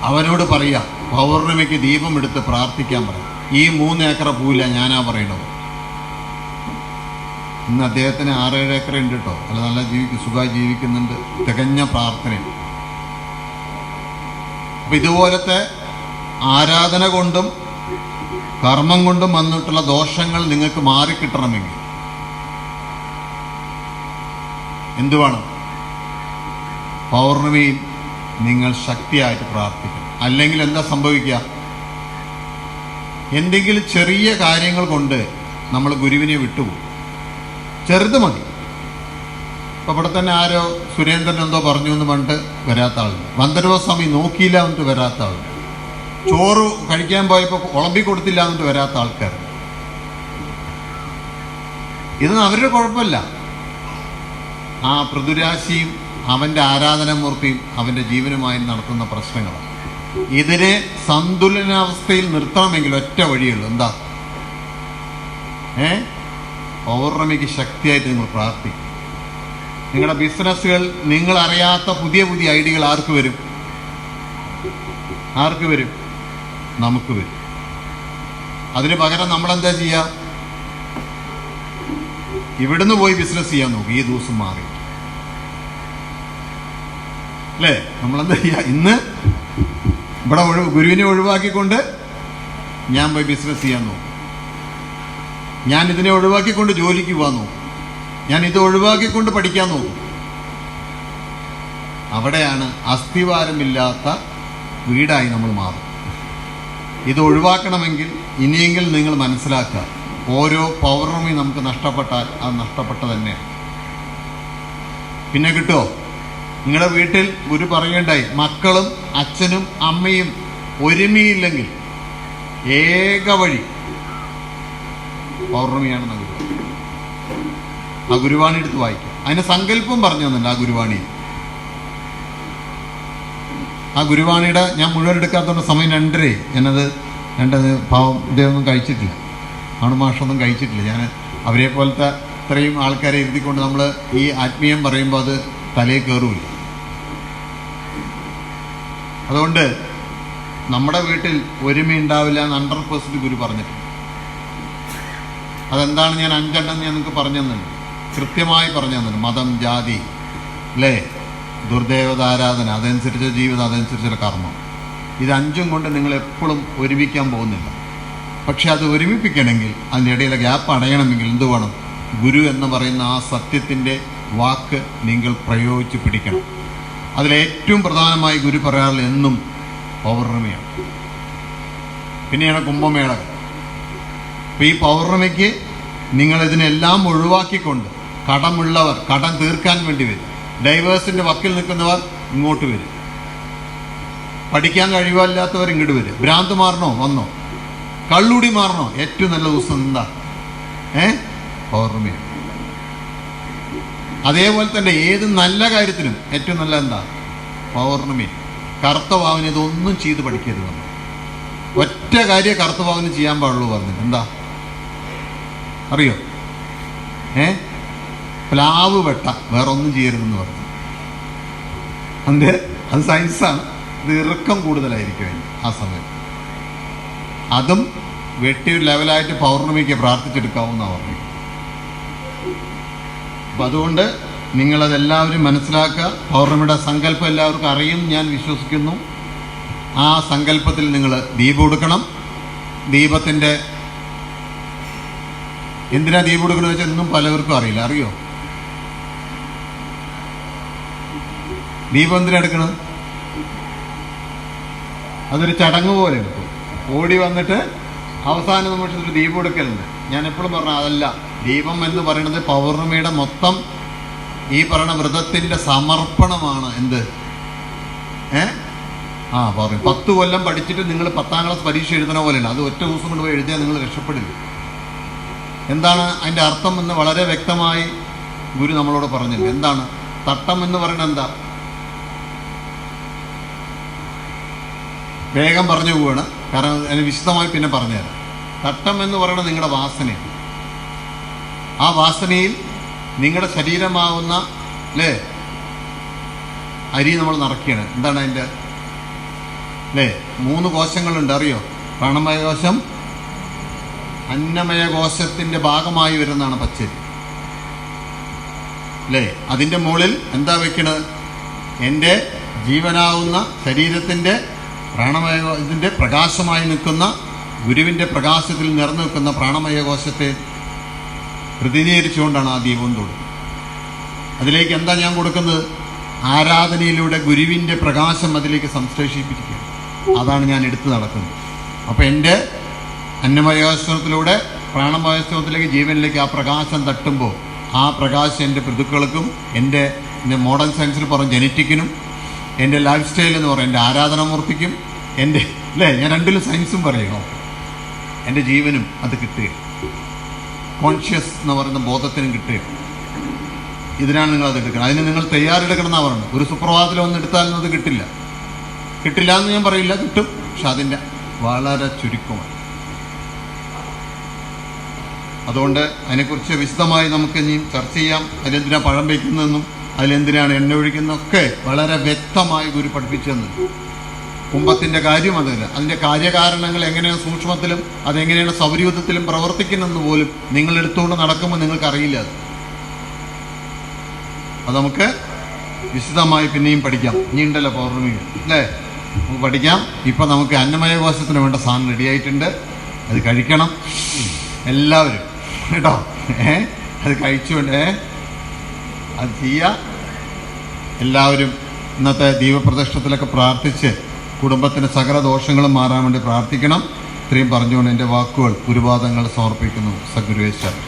അവനോട് പറയുക, പൗർണമിക്ക് ദീപം എടുത്ത് പ്രാർത്ഥിക്കാൻ പറയാം. ഈ 3 ഏക്കർ പോവില്ല, ഞാനാ പറയണത്. ഇന്ന് അദ്ദേഹത്തിന് 6-7 ഏക്കർ ഉണ്ട് കേട്ടോ. അല്ല, നല്ല സുഖമായി ജീവിക്കുന്നുണ്ട്. തികഞ്ഞ പ്രാർത്ഥനയുണ്ട്. അപ്പം ഇതുപോലത്തെ ആരാധന കൊണ്ടും കർമ്മം കൊണ്ടും വന്നിട്ടുള്ള ദോഷങ്ങൾ നിങ്ങൾക്ക് മാറിക്കിട്ടണമെങ്കിൽ എന്തു വേണം? പൗർണമിയിൽ നിങ്ങൾ ശക്തിയായിട്ട് പ്രാർത്ഥിക്കണം. അല്ലെങ്കിൽ എന്താ സംഭവിക്കുക? എന്തെങ്കിലും ചെറിയ കാര്യങ്ങൾ കൊണ്ട് നമ്മൾ ഗുരുവിനെ വിട്ടുപോകും. ചെറുത് മതി. ഇപ്പം ഇവിടെ തന്നെ ആരോ സുരേന്ദ്രൻ എന്തോ പറഞ്ഞു എന്ന് പറഞ്ഞിട്ട് വരാത്ത ആളുണ്ട്. വന്ദനസ്വാമി നോക്കിയില്ല എന്നിട്ട് വരാത്ത ആളുണ്ട്. ചോറ് കഴിക്കാൻ പോയപ്പോൾ ഉളമ്പി കൊടുത്തില്ല എന്നിട്ട് വരാത്ത ആൾക്കാർ. ഇതൊന്നും അവരുടെ കുഴപ്പമില്ല. ആ പൃഥുരാശിയും അവൻ്റെ ആരാധനാമൂർത്തിയും അവൻ്റെ ജീവനുമായി നടത്തുന്ന പ്രശ്നങ്ങളാണ്. ഇതിനെ സന്തുലനാവസ്ഥയിൽ നിർത്തണമെങ്കിൽ ഒറ്റ വഴിയുള്ളൂ. എന്താ? പൗർണമിക്ക് ശക്തിയായിട്ട് നിങ്ങൾ പ്രാർത്ഥിക്കും. നിങ്ങളുടെ ബിസിനസ്സുകൾ, നിങ്ങൾ അറിയാത്ത പുതിയ പുതിയ ഐഡിയകൾ ആർക്ക് വരും? ആർക്ക് വരും? നമുക്ക് വരും. അതിന് പകരം നമ്മളെന്താ ചെയ്യുക? ഇവിടുന്ന് പോയി ബിസിനസ് ചെയ്യാൻ നോക്കും. ഈ ദിവസം മാറി അല്ലേ? നമ്മളെന്താ ചെയ്യുക? ഇന്ന് ഇവിടെ ഗുരുവിനെ ഒഴിവാക്കിക്കൊണ്ട് ഞാൻ പോയി ബിസിനസ് ചെയ്യാൻ നോക്കും. ഞാൻ ഇതിനെ ഒഴിവാക്കിക്കൊണ്ട് ജോലിക്ക് പോകാൻ നോക്കും. ഞാൻ ഇത് ഒഴിവാക്കിക്കൊണ്ട് പഠിക്കാൻ നോക്കും. അവിടെയാണ് അസ്ഥിവാരമില്ലാത്ത വീടായി നമ്മൾ മാറും. ഇത് ഒഴിവാക്കണമെങ്കിൽ ഇനിയെങ്കിലും നിങ്ങൾ മനസ്സിലാക്കുക, ഓരോ പൗർണമി നമുക്ക് നഷ്ടപ്പെട്ടാൽ അത് നഷ്ടപ്പെട്ട തന്നെയാണ്. പിന്നെ കിട്ടുമോ? നിങ്ങളുടെ വീട്ടിൽ ഗുരു പറയേണ്ടായി, മക്കളും അച്ഛനും അമ്മയും ഒരുമിയില്ലെങ്കിൽ ഏക വഴി പൗർണമിയാണെന്ന് ഗുരു. ആ ഗുരുവാണി എടുത്ത് വായിക്കും. അതിന് സങ്കല്പം പറഞ്ഞു തന്നില്ല ആ ഗുരുവാണി. ആ ഗുരുവാണിയുടെ ഞാൻ മുഴുവൻ എടുക്കാത്തതുകൊണ്ട് സമയം 2:30. ഞാനത് പാവം ഇതൊന്നും കഴിച്ചിട്ടില്ല. അണുമാഷൊന്നും കഴിച്ചിട്ടില്ല. ഞാൻ അവരെ പോലത്തെ ഇത്രയും ആൾക്കാരെ ഇരുത്തിക്കൊണ്ട് നമ്മൾ ഈ ആത്മീയം പറയുമ്പോൾ അത് തലയിൽ കയറൂല. അതുകൊണ്ട് നമ്മുടെ വീട്ടിൽ ഒരുമയുണ്ടാവില്ല എന്ന് 100% ഗുരു പറഞ്ഞിട്ടുണ്ട്. അതെന്താണ് ഞാൻ 5 ഞാൻ നിങ്ങൾക്ക് പറഞ്ഞു തന്നിട്ടുണ്ട്. കൃത്യമായി പറഞ്ഞു തന്നിട്ടുണ്ട്. മതം, ജാതി അല്ലേ, ദുർദേവത ആരാധന, അതനുസരിച്ച് ജീവിതം, അതനുസരിച്ചുള്ള കർമ്മം. ഇത് 5 കൊണ്ട് നിങ്ങൾ എപ്പോഴും ഒരുമിക്കാൻ പോകുന്നില്ല. പക്ഷെ അത് ഒരുമിപ്പിക്കണമെങ്കിൽ അതിൻ്റെ ഇടയിലെ ഗ്യാപ്പ് അടയണമെങ്കിൽ എന്ത് വേണം? ഗുരു എന്ന് പറയുന്ന ആ സത്യത്തിൻ്റെ വാക്ക് നിങ്ങൾ പ്രയോഗിച്ച് പിടിക്കണം. അതിലേറ്റവും പ്രധാനമായി ഗുരു പറയാറുള്ള എന്നും പൗർണമിയാണ്. പിന്നെയാണ് കുംഭമേളകൾ. അപ്പോൾ ഈ പൗർണമിക്ക് നിങ്ങൾ ഇതിനെല്ലാം ഒഴിവാക്കിക്കൊണ്ട് കടമുള്ളവർ കടം തീർക്കാൻ വേണ്ടി വരും. ഡൈവേഴ്സിൻ്റെ വക്കിൽ നിൽക്കുന്നവർ ഇങ്ങോട്ട് വരും. പഠിക്കാൻ കഴിവില്ലാത്തവർ ഇങ്ങോട്ട് വരും. ഭ്രാന്ത് മാറണോ? വന്നോ. കള്ളുടി മാറണോ? ഏറ്റവും നല്ല ദിവസം എന്താ? പൗർണമിയാണ്. അതേപോലെ തന്നെ ഏത് നല്ല കാര്യത്തിനും ഏറ്റവും നല്ല എന്താ? പൗർണമി. കറുത്തവാവിന് ഇതൊന്നും ചെയ്ത് പഠിക്കരുത്. ഒറ്റ കാര്യം കറുത്തവാവിന് ചെയ്യാൻ പാടുള്ളൂ പറഞ്ഞിട്ട്. എന്താ അറിയോ? പ്ലാവ് വെട്ട, വേറെ ഒന്നും ചെയ്യരുതെന്ന് പറഞ്ഞു. അത് സയൻസാണ്. ഇത് ഇറുക്കം കൂടുതലായിരിക്കും ആ സമയത്ത്. അതും വെട്ടി ലെവലായിട്ട് പൗർണമിക്ക് പ്രാർത്ഥിച്ചെടുക്കാവുന്ന പറഞ്ഞു. അപ്പം അതുകൊണ്ട് നിങ്ങളതെല്ലാവരും മനസ്സിലാക്കുക. പൗർണമിയുടെ സങ്കല്പം എല്ലാവർക്കും അറിയും ഞാൻ വിശ്വസിക്കുന്നു. ആ സങ്കല്പത്തിൽ നിങ്ങൾ ദീപം കൊടുക്കണം. ദീപത്തിൻ്റെ എന്തിനാ ദീപം കൊടുക്കണമെന്ന് വെച്ചാൽ ഇന്നും പലവർക്കും അറിയില്ല. അറിയോ ദീപം എന്തിനാ എടുക്കണം? അതൊരു ചടങ്ങ് പോലെ എടുക്കും. ഓടി വന്നിട്ട് അവസാന നിമിഷത്തിൽ ദീപം എടുക്കലുണ്ട്. ഞാൻ എപ്പോഴും പറഞ്ഞ അതല്ല. ദീപം എന്ന് പറയുന്നത് പൗർണമിയുടെ മൊത്തം ഈ പറയുന്ന വ്രതത്തിൻ്റെ സമർപ്പണമാണ്. എന്ത് പറയും 10 കൊല്ലം പഠിച്ചിട്ട് നിങ്ങൾ 10ാം ക്ലാസ് പരീക്ഷ എഴുതണ പോലെയല്ല. അത് ഒറ്റ ദിവസം കൊണ്ട് പോയി എഴുതിയാൽ നിങ്ങൾ രക്ഷപ്പെടില്ല. എന്താണ് അതിൻ്റെ അർത്ഥം എന്ന് വളരെ വ്യക്തമായി ഗുരു നമ്മളോട് പറഞ്ഞില്ല. എന്താണ് തട്ടം എന്ന് പറയുന്നത്? എന്താ? വേഗം പറഞ്ഞു പോവുകയാണ്, കാരണം അതിന് വിശദമായി പിന്നെ പറഞ്ഞുതരാം. തട്ടം എന്ന് പറയുന്നത് നിങ്ങളുടെ വാസനയാണ്. ആ വാസനയിൽ നിങ്ങളുടെ ശരീരമാവുന്ന അരി നമ്മൾ നിറയ്ക്കുകയാണ്. എന്താണ് അതിൻ്റെ 3 കോശങ്ങളുണ്ട്, അറിയോ? പ്രാണമയ കോശം, അന്നമയ കോശത്തിൻ്റെ ഭാഗമായി വരുന്നതാണ് പച്ചരി. അതിൻ്റെ മുകളിൽ എന്താ വെക്കണത്? എൻ്റെ ജീവനാവുന്ന ശരീരത്തിൻ്റെ പ്രാണമയ ഇതിൻ്റെ പ്രകാശമായി നിൽക്കുന്ന ഗുരുവിൻ്റെ പ്രകാശത്തിൽ നിറഞ്ഞു നിൽക്കുന്ന പ്രാണമയ കോശത്തെ പ്രതിനിധീകരിച്ചുകൊണ്ടാണ് ആ ദീപം തൊടുന്നത്. അതിലേക്ക് എന്താ ഞാൻ കൊടുക്കുന്നത്? ആരാധനയിലൂടെ ഗുരുവിൻ്റെ പ്രകാശം അതിലേക്ക് സംശ്ലേഷിപ്പിക്കുക. അതാണ് ഞാൻ എടുത്തു നടക്കുന്നത്. അപ്പോൾ എൻ്റെ അന്നമയോത്സവത്തിലൂടെ പ്രാണമയോത്സവത്തിലേക്ക് ജീവനിലേക്ക് ആ പ്രകാശം തട്ടുമ്പോൾ ആ പ്രകാശം എൻ്റെ പ്രതിക്കൾക്കും എൻ്റെ മോഡേൺ സയൻസിൽ പറഞ്ഞ ജനറ്റിക്കിനും എൻ്റെ ലൈഫ് സ്റ്റൈൽ എന്ന് പറയും എൻ്റെ ആരാധനാമൂർത്തിക്കും എൻ്റെ ഞാൻ രണ്ടിലും സയൻസും പറയുന്നു. എൻ്റെ ജീവനും അത് കിട്ടുക, കോൺഷ്യസ് എന്ന് പറയുന്ന ബോധത്തിനും കിട്ടുക. ഇതിനാണ് നിങ്ങളത് എടുക്കണം. അതിന് നിങ്ങൾ തയ്യാറെടുക്കണം എന്നാണ് പറയുന്നത്. ഒരു സുപ്രഭാതത്തിൽ ഒന്ന് എടുത്താലും അത് കിട്ടില്ല എന്ന് ഞാൻ പറയില്ല, കിട്ടും. പക്ഷെ അതിൻ്റെ വളരെ ചുരുക്കമാണ്. അതുകൊണ്ട് അതിനെക്കുറിച്ച് വിശദമായി നമുക്ക് ഇനി ചർച്ച ചെയ്യാം. അതിലെന്തിനാ പഴം വയ്ക്കുന്നതെന്നും അതിലെന്തിനാണ് എണ്ണ ഒഴിക്കുന്നതൊക്കെ വളരെ വ്യക്തമായി ഗുരു പഠിപ്പിച്ചു തന്നു. കുംഭത്തിൻ്റെ കാര്യം അതല്ല, അതിൻ്റെ കാര്യകാരണങ്ങൾ എങ്ങനെയാണ് സൂക്ഷ്മത്തിലും അതെങ്ങനെയാണ് സൗരയൂഥത്തിലും പ്രവർത്തിക്കുന്നതെന്ന് പോലും നിങ്ങൾ എടുത്തുകൊണ്ട് നടക്കുമ്പോൾ നിങ്ങൾക്കറിയില്ല. അത് നമുക്ക് വിശദമായി പിന്നെയും പഠിക്കാം. ഇനി ഉണ്ടല്ലോ പൗർണമി, നമുക്ക് പഠിക്കാം. ഇപ്പം നമുക്ക് അന്നമയ കോശത്തിന് വേണ്ട സാധനം റെഡിയായിട്ടുണ്ട്. അത് കഴിക്കണം എല്ലാവരും, കേട്ടോ. അത് കഴിച്ചുകൊണ്ട് അത് ചെയ്യുക. എല്ലാവരും ഇന്നത്തെ ദീപപ്രദക്ഷിണത്തിലൊക്കെ പ്രാർത്ഥിച്ച് കുടുംബത്തിൻ്റെ സകല ദോഷങ്ങളും മാറാൻ വേണ്ടി പ്രാർത്ഥിക്കണം. ഇത്രയും പറഞ്ഞുകൊണ്ട് എൻ്റെ വാക്കുകൾ ഗുരുപാദങ്ങൾ സമർപ്പിക്കുന്നു. സദ്ഗുരുവേശ്വരൻ.